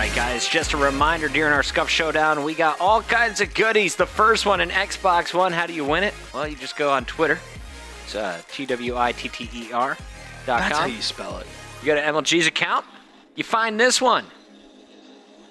Alright guys, just a reminder, during our Scuff Showdown, we got all kinds of goodies. The first one, an Xbox One. How do you win it? Well, you just go on Twitter. It's TWITTER.com. That's how you spell it. You go to MLG's account, you find this one.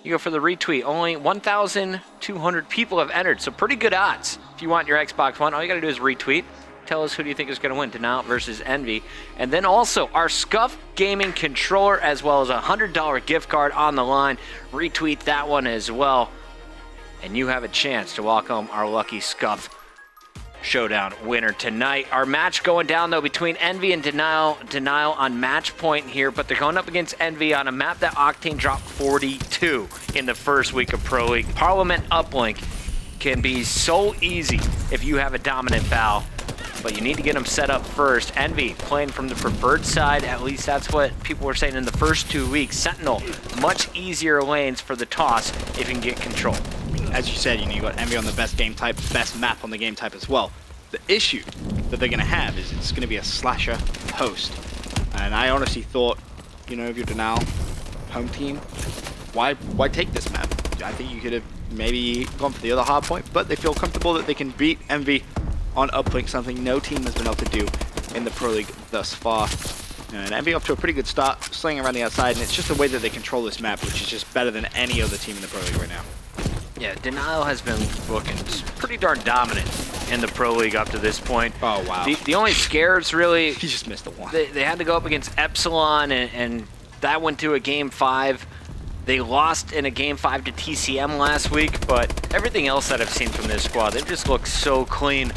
You go for the retweet. Only 1,200 people have entered, so pretty good odds. If you want your Xbox One, all you gotta do is retweet. Tell us who do you think is going to win, Denial versus Envy. And then also our Scuff Gaming controller, as well as a $100 gift card on the line. Retweet that one as well. And you have a chance to walk home our lucky Scuff Showdown winner tonight. Our match going down, though, between Envy and Denial. Denial on match point here, but they're going up against Envy on a map that Octane dropped 42 in the first week of Pro League. Parliament uplink can be so easy if you have a dominant bow, but you need to get them set up first. Envy playing from the preferred side, at least that's what people were saying in the first 2 weeks. Sentinel, much easier lanes for the toss if you can get control. As you said, you got Envy on the best game type, best map on the game type as well. The issue that they're going to have is it's going to be a slasher host. And I honestly thought, if you're Denial home team, why take this map? I think you could have maybe gone for the other hard point, but they feel comfortable that they can beat Envy on uplink, something no team has been able to do in the Pro League thus far. And Envy off to a pretty good start, slinging around the outside, and it's just the way that they control this map, which is just better than any other team in the Pro League right now. Yeah, Denial has been looking pretty darn dominant in the Pro League up to this point. Oh, wow. The only scares, really... He just missed the one. They had to go up against Epsilon, and that went to a Game 5. They lost in a Game 5 to TCM last week, but everything else that I've seen from this squad, they've just looked so clean.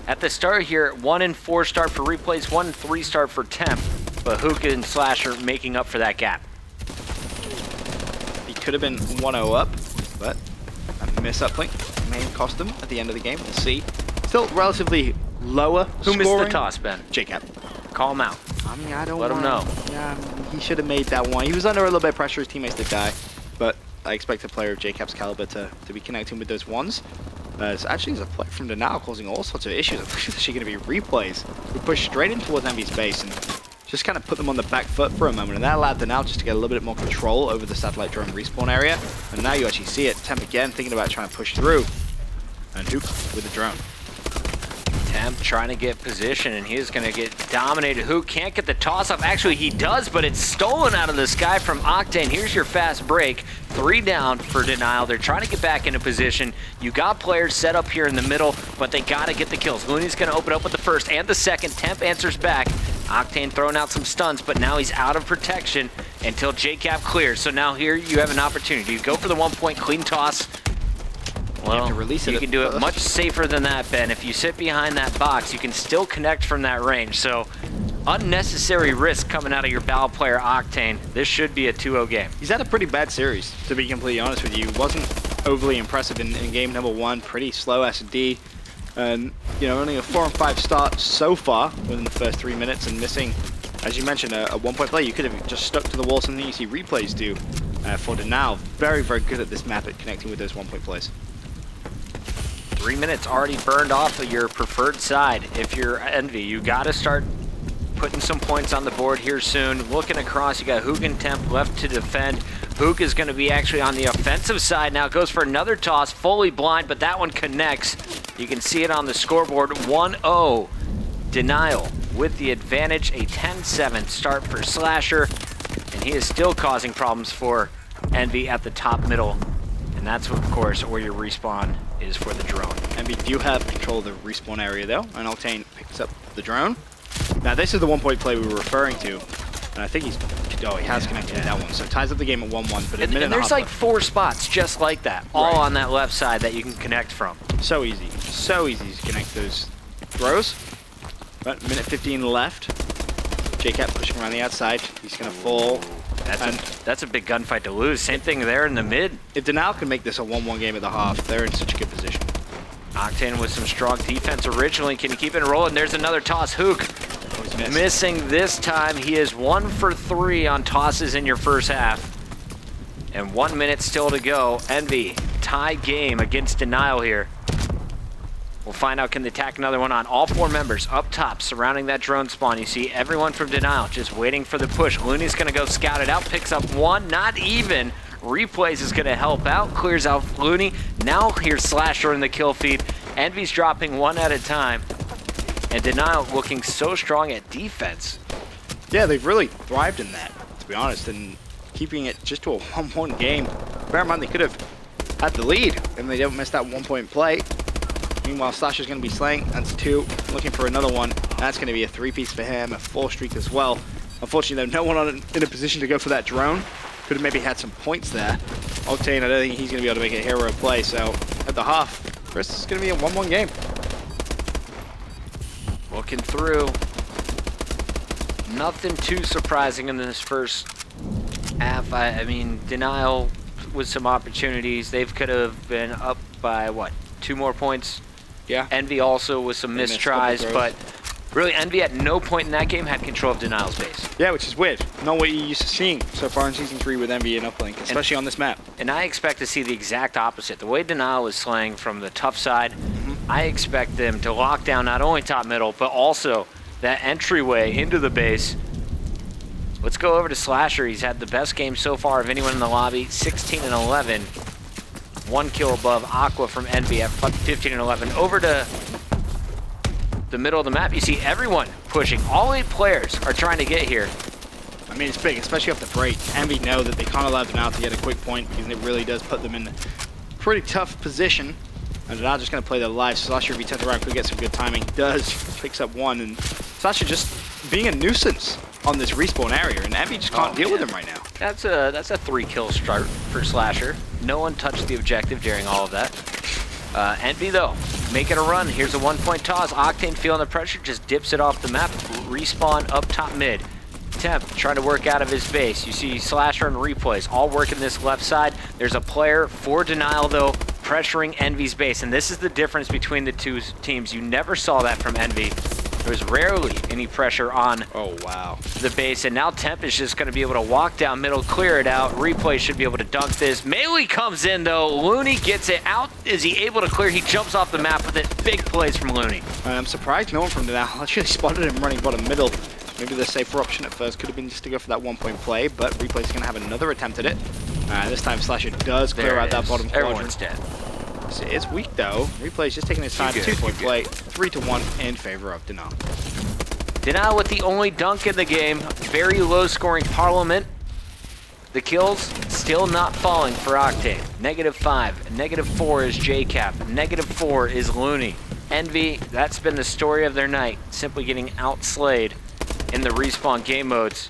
At the start here, 1 and 4 start for replays, 1 and 3 start for temp, but Hook and Slasher making up for that gap. He could have been 1-0 up, but a miss uplink may cost them at the end of the game. We'll see. Still relatively lower Who scoring. missed the toss, Ben? JCap. Call him out. I mean, I don't Let him know. Yeah, he should have made that one. He was under a little bit of pressure. His teammates did die, but I expect a player of JCap's caliber to be connecting with those ones. It's actually a player from Denial causing all sorts of issues. It's actually going to be replays. We push straight in towards Envy's base and just kind of put them on the back foot for a moment, and that allowed Denial just to get a little bit more control over the satellite drone respawn area. And now you actually see it. Temp again thinking about trying to push through, and Hook with the drone. Temp trying to get position, and he is going to get dominated. Who can't get the toss off? Actually, he does, but it's stolen out of the sky from Octane. Here's your fast break. 3 down for Denial. They're trying to get back into position. You got players set up here in the middle, but they got to get the kills. Looney's going to open up with the first and the second. Temp answers back. Octane throwing out some stuns, but now he's out of protection until JCap clears. So now here you have an opportunity. You go for the 1-point clean toss. Well, you can do it much safer than that, Ben. If you sit behind that box, you can still connect from that range. So, unnecessary risk coming out of your bow player, Octane. This should be a 2-0 game. He's had a pretty bad series, to be completely honest with you. Wasn't overly impressive in game number 1. Pretty slow S&D. And, only a 4 and 5 start so far within the first 3 minutes, and missing, as you mentioned, a 1-point play. You could have just stuck to the wall, something you see replays do for Denial. Very, very good at this map at connecting with those 1-point plays. 3 minutes already burned off of your preferred side. If you're Envy, you got to start putting some points on the board here soon. Looking across, you got Hook and Temp left to defend. Hook is going to be actually on the offensive side now. Goes for another toss, fully blind, but that one connects. You can see it on the scoreboard. 1-0. Denial with the advantage. A 10-7 start for Slasher. And he is still causing problems for Envy at the top middle. And that's, of course, where your respawn is for the drone. Envy do have control of the respawn area, though, and Octane picks up the drone. Now, this is the 1-point play we were referring to, and I think he has connected to that one, so it ties up the game at 1-1, but and there's like 4 spots just like that, all on that left side that you can connect from. So easy to connect those throws. But minute 15 left. JCap pushing around the outside. He's going to fall. That's a big gunfight to lose. Same thing there in the mid. If Denial can make this a 1-1 game at the half, they're in such a good position. Octane with some strong defense originally. Can he keep it rolling? There's another toss. Hook missing this time. He is 1 for 3 on tosses in your first half. And 1 minute still to go. Envy, tie game against Denial here. We'll find out, can they tack another one on. All 4 members up top surrounding that drone spawn. You see everyone from Denial just waiting for the push. Looney's going to go scout it out, picks up 1, not even. Replays is going to help out, clears out Looney. Now here's Slasher in the kill feed. Envy's dropping one at a time. And Denial looking so strong at defense. Yeah, they've really thrived in that, to be honest, and keeping it just to a 1-1 game. Bear in mind, they could have had the lead, and they don't miss that 1-point play. Meanwhile, Slasher's going to be slaying. That's 2. Looking for another one. That's going to be a 3-piece for him, a 4 streak as well. Unfortunately, though, no one in a position to go for that drone. Could have maybe had some points there. Octane, I don't think he's going to be able to make a hero play, so at the half, Chris is going to be a 1-1 game. Looking through. Nothing too surprising in this first half. I mean, Denial with some opportunities. They could have been up by, what, 2 more points? Yeah. Envy also with some missed tries, but really Envy at no point in that game had control of Denial's base. Yeah, which is weird. Not what you're used to seeing so far in Season 3 with Envy and Uplink, especially on this map. And I expect to see the exact opposite. The way Denial is slaying from the tough side, I expect them to lock down not only top middle, but also that entryway into the base. Let's go over to Slasher. He's had the best game so far of anyone in the lobby, 16 and 11. 1 kill above Aqua from Envy at 15 and 11. Over to the middle of the map, you see everyone pushing. All 8 players are trying to get here. I mean, it's big, especially off the break. Envy know that they can't allow Denial to get a quick point because it really does put them in a pretty tough position. And Denial just going to play their live. Slasher, if he turns around, could get some good timing. Does, picks up 1, and Slasher just being a nuisance on this respawn area, and Envy just can't deal with him right now. That's a 3 kill start for Slasher. No one touched the objective during all of that. Envy though, making a run. Here's a 1-point toss. Octane feeling the pressure, just dips it off the map. Respawn up top mid. Temp trying to work out of his base. You see Slasher and Replays all working this left side. There's a player for Denial though, pressuring Envy's base, and this is the difference between the two teams. You never saw that from Envy. There was rarely any pressure on the base, and now Temp is just going to be able to walk down middle, clear it out. Replay should be able to dunk this. Melee comes in though. Looney gets it out. Is he able to clear? He jumps off the map with it. Big plays from Looney. I'm surprised no one from Denial actually spotted him running bottom middle. Maybe the safer option at first could have been just to go for that 1-point play, but Replay's going to have another attempt at it. This time Slasher does clear out that bottom quadrant. Everyone's dead. It's weak though. Replay's just taking his time. 2-point play, 3-1 in favor of Denial. Denial with the only dunk in the game. Very low scoring Parliament. The kills still not falling for Octane. -5, -4 is JCap, -4 is Looney. Envy, that's been the story of their night. Simply getting outslayed in the respawn game modes.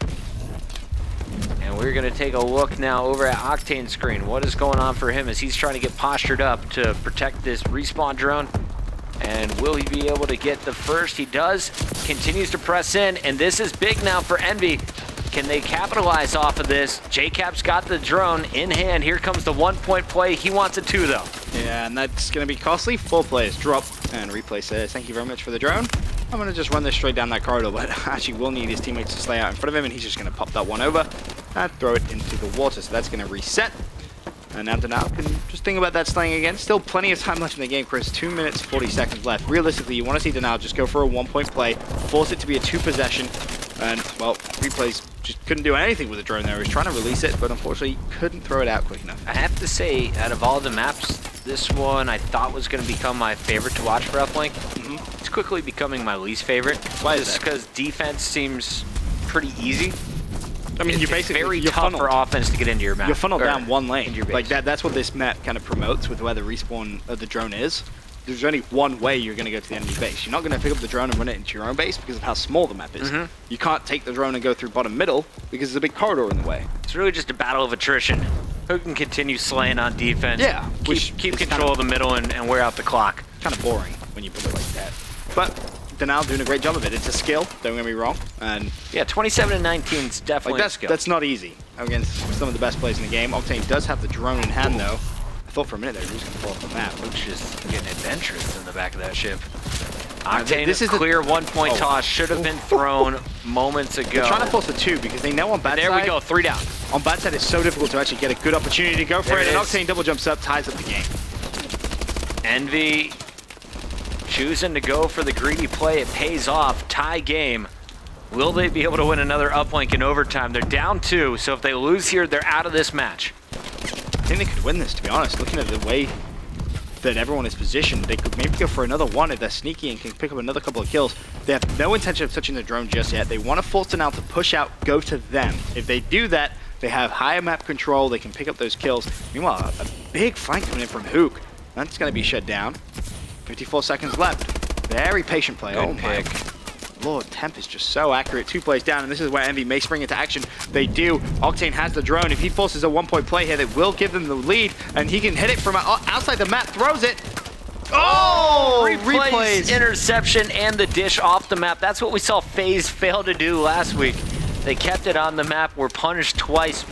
And we're going to take a look now over at Octane's screen. What is going on for him as he's trying to get postured up to protect this respawn drone? And will he be able to get the first? He does. Continues to press in, and this is big now for Envy. Can they capitalize off of this? JCap's got the drone in hand. Here comes the 1-point play. He wants a 2 though. Yeah, and that's going to be costly. 4 players drop, and Replay says, thank you very much for the drone. I'm going to just run this straight down that corridor, but actually will need his teammates to stay out in front of him, and he's just going to pop that one over and throw it into the water. So that's going to reset. And now Denial can just think about that slaying again. Still plenty of time left in the game, Chris. 2 minutes, 40 seconds left. Realistically, you want to see Denial just go for a 1-point play, force it to be a 2-possession. And, well, Replays just couldn't do anything with the drone there. He was trying to release it, but unfortunately couldn't throw it out quick enough. I have to say, out of all the maps, this one I thought was going to become my favorite to watch for Uplink. It's quickly becoming my least favorite. Why is that? Because defense seems pretty easy. I mean, it's very tough for offense to get into your map. You're funneled down one lane. Like that's what this map kind of promotes with where the respawn of the drone is. There's only one way you're going to go to the enemy base. You're not going to pick up the drone and run it into your own base because of how small the map is. You can't take the drone and go through bottom middle because there's a big corridor in the way. It's really just a battle of attrition. Who can continue slaying on defense? Yeah. Keep control of the middle and wear out the clock. Kind of boring when you put it like that. But Denial doing a great job of it. It's a skill, don't get me wrong. And yeah, 27 and 19 is definitely a skill. That's not easy against some of the best players in the game. Octane does have the drone in hand though. I thought for a minute there he was going to fall off the map. Luke's just getting adventurous in the back of that ship. Octane, this is clear 1-point toss. Should have been thrown moments ago. They're trying to force a 2 because they know on bad side. There we go, 3 down. On bad side, it's so difficult to actually get a good opportunity to go for it. And Octane double jumps up, ties up the game. Envy choosing to go for the greedy play. It pays off. Tie game. Will they be able to win another uplink in overtime? They're down 2, so if they lose here, they're out of this match. think they could win this, to be honest. Looking at the way that everyone is positioned, they could maybe go for another one if they're sneaky and can pick up another couple of kills. They have no intention of touching the drone just yet. They want to force Denal to push out, go to them. If they do that, they have higher map control. They can pick up those kills. Meanwhile, a big flank coming in from Hook. That's going to be shut down. 54 seconds left. Very patient play. Good pick. Lord, Temp is just so accurate. 2 plays down, and this is where Envy may spring into action. They do. Octane has the drone. If he forces a 1-point play here, that will give them the lead, and he can hit it from outside the map, throws it. Oh! Replays, interception, and the dish off the map. That's what we saw FaZe fail to do last week. They kept it on the map, were punished twice.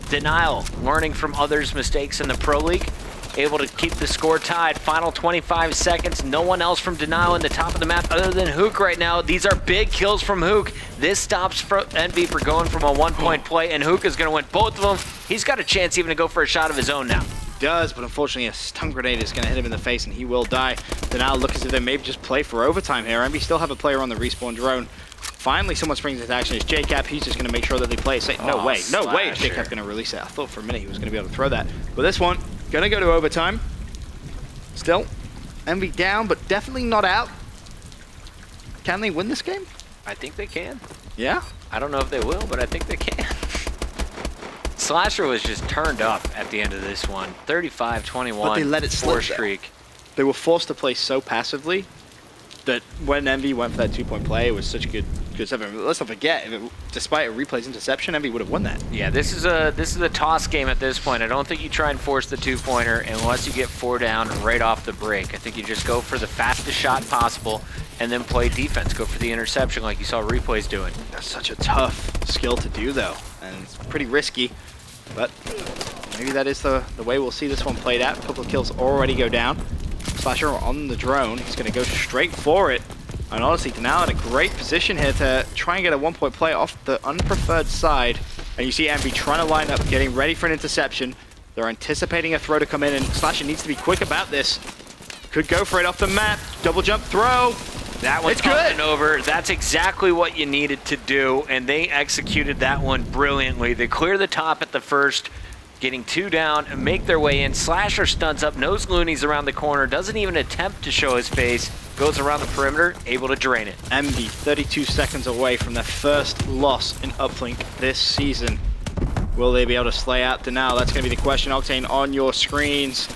Denial, learning from others' mistakes in the Pro League. Able to keep the score tied. Final 25 seconds. No one else from Denial in the top of the map other than Hook right now. These are big kills from Hook. This stops Envy for going from a 1-point play, and Hook is going to win both of them. He's got a chance even to go for a shot of his own now. Does, but unfortunately a stun grenade is going to hit him in the face and he will die. Denial look as if they maybe just play for overtime here. Envy still have a player on the respawn drone. Finally, someone springs into action. It's JCap. He's just going to make sure that they play safe. No way. No way is JCap going to release it. I thought for a minute he was going to be able to throw that. But this one, going to go to overtime. Still, Envy down, but definitely not out. Can they win this game? I think they can. Yeah? I don't know if they will, but I think they can. Slasher was just turned up at the end of this one. 35-21. But they let it slip. Streak. They were forced to play so passively that when Envy went for that 2-point play, it was such good stuff. Let's not forget, despite a replay's interception, Envy would have won that. Yeah, this is a toss game at this point. I don't think you try and force the 2-pointer unless you get 4 down right off the break. I think you just go for the fastest shot possible and then play defense. Go for the interception like you saw replays doing. That's such a tough skill to do, though, and it's pretty risky. But maybe that is the way we'll see this one played out. A couple of kills already go down. Slasher on the drone. He's going to go straight for it. And honestly, Denal in a great position here to try and get a 1-point play off the unpreferred side. And you see Envy trying to line up, getting ready for an interception. They're anticipating a throw to come in, and Slasher needs to be quick about this. Could go for it off the map. Double jump throw. That one's coming over. That's exactly what you needed to do, and they executed that one brilliantly. They clear the top at the first, getting 2 down, and make their way in. Slasher stuns up, knows Looney's around the corner, doesn't even attempt to show his face, goes around the perimeter, able to drain it. Envy 32 seconds away from their first loss in Uplink this season. Will they be able to slay out Denal? That's going to be the question. Octane on your screens.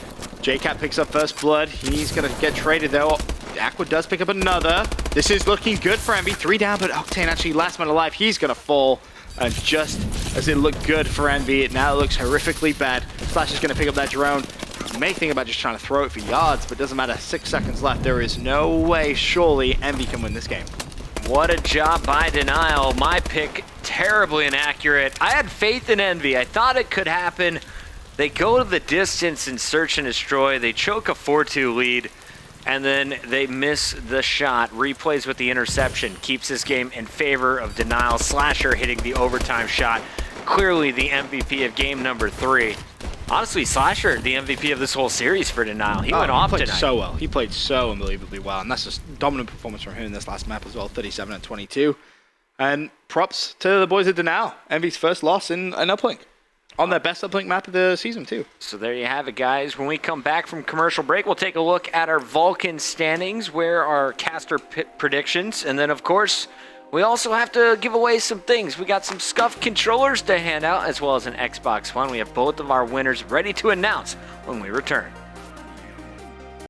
JCap picks up first blood. He's going to get traded though. Aqua does pick up another. This is looking good for Envy. 3 down, but Octane actually last man alive. He's going to fall. And just as it looked good for Envy, it now looks horrifically bad. Slash is going to pick up that drone. You may think about just trying to throw it for yards, but it doesn't matter. 6 seconds left. There is no way, surely, Envy can win this game. What a job by Denial. My pick, terribly inaccurate. I had faith in Envy. I thought it could happen. They go to the distance and search and destroy. They choke a 4-2 lead. And then they miss the shot. Replays with the interception. Keeps this game in favor of Denial. Slasher hitting the overtime shot. Clearly the MVP of game number 3. Honestly, Slasher, the MVP of this whole series for Denial. He went off tonight. He played so well. He played so unbelievably well. And that's just dominant performance from him in this last map as well. 37 and 22. And props to the boys of Denial. Envy's first loss in an Uplink. On their best uplink map of the season, too. So there you have it, guys. When we come back from commercial break, we'll take a look at our Vulcan standings, where our caster predictions, and then, of course, we also have to give away some things. We got some scuffed controllers to hand out, as well as an Xbox One. We have both of our winners ready to announce when we return.